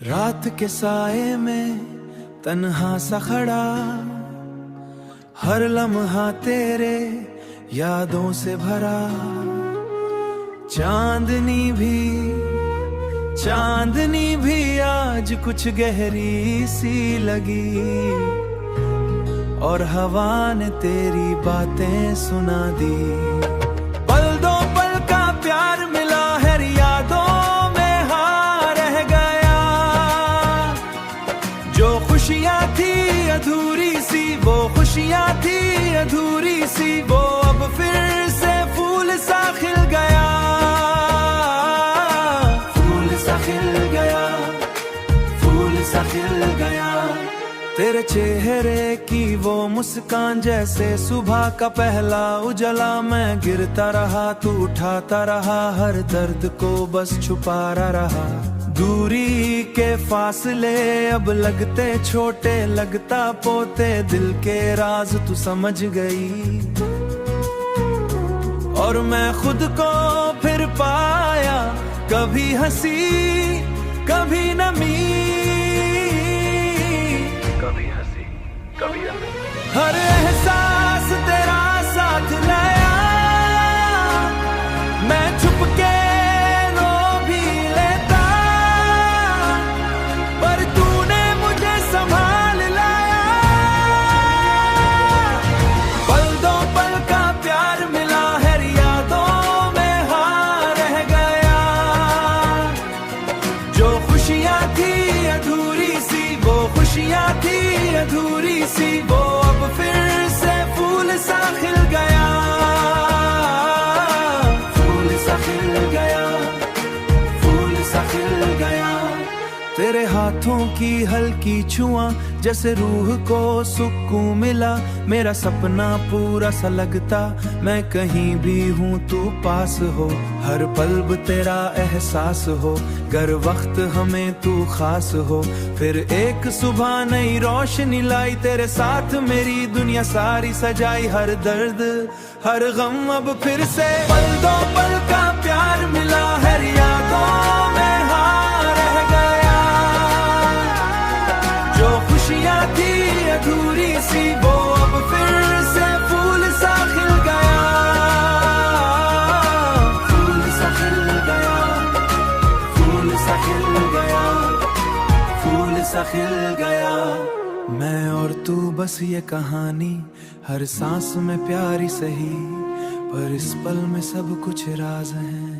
रात के साए में तन्हा सा खड़ा, हर लम्हा तेरे यादों से भरा। चांदनी भी आज कुछ गहरी सी लगी, और हवा ने तेरी बातें सुना दी। पल दो पल का प्यार मिला है, यादों में हाँ रह गया। जो खुशियाँ थी अधूरी सी, वो खुशियाँ थी अधूरी सी, वो अब फिर से फूल सा खिल गया। फूल सा खिल गया, फूल सा खिल गया। तेरे चेहरे की वो मुस्कान जैसे सुबह का पहला उजला। मैं गिरता रहा तू उठाता रहा, हर दर्द को बस छुपाता रहा। दूरी के फासले अब लगते छोटे, लगता पोते दिल के राज तू समझ गई। और मैं खुद को फिर पाया, कभी हंसी कभी नमी, कभी हंसी कभी नमी। हर एहसास तेरा साथ लाया, मैं छुप के रो भी लेता, पर तूने मुझे संभाल लाया। पल दो पल का प्यार मिला है, यादों में हाँ रह गया। जो खुशियाँ थी अधूरी सी, वो खुशियाँ थी अधूरी सी, वो अब फिर से फूल सा खिल गया। फूल सा खिल गया, फूल सा खिल गया। तेरे हाथों की हल्की छुआ जैसे रूह को सुकून मिला। मेरा सपना पूरा सा लगता, मैं कहीं भी हूँ तू पास हो। हर पल तेरा एहसास हो, गर वक्त हमें तू खास हो। फिर एक सुबह नई रोशनी लाई, तेरे साथ मेरी दुनिया सारी सजाई। हर दर्द हर गम अब फिर से, पल दो पल का प्यार मिला है, यादों में हाँ रह गया। जो खुशियाँ थी अधूरी सी, वो अब फिर से फूल सा खिल गया। फूल सा खिल गया, फूल सा खिल गया, फूल सा खिल गया। मैं और तू बस ये कहानी, हर सांस में प्यारी सही, पर इस पल में सब कुछ राज है।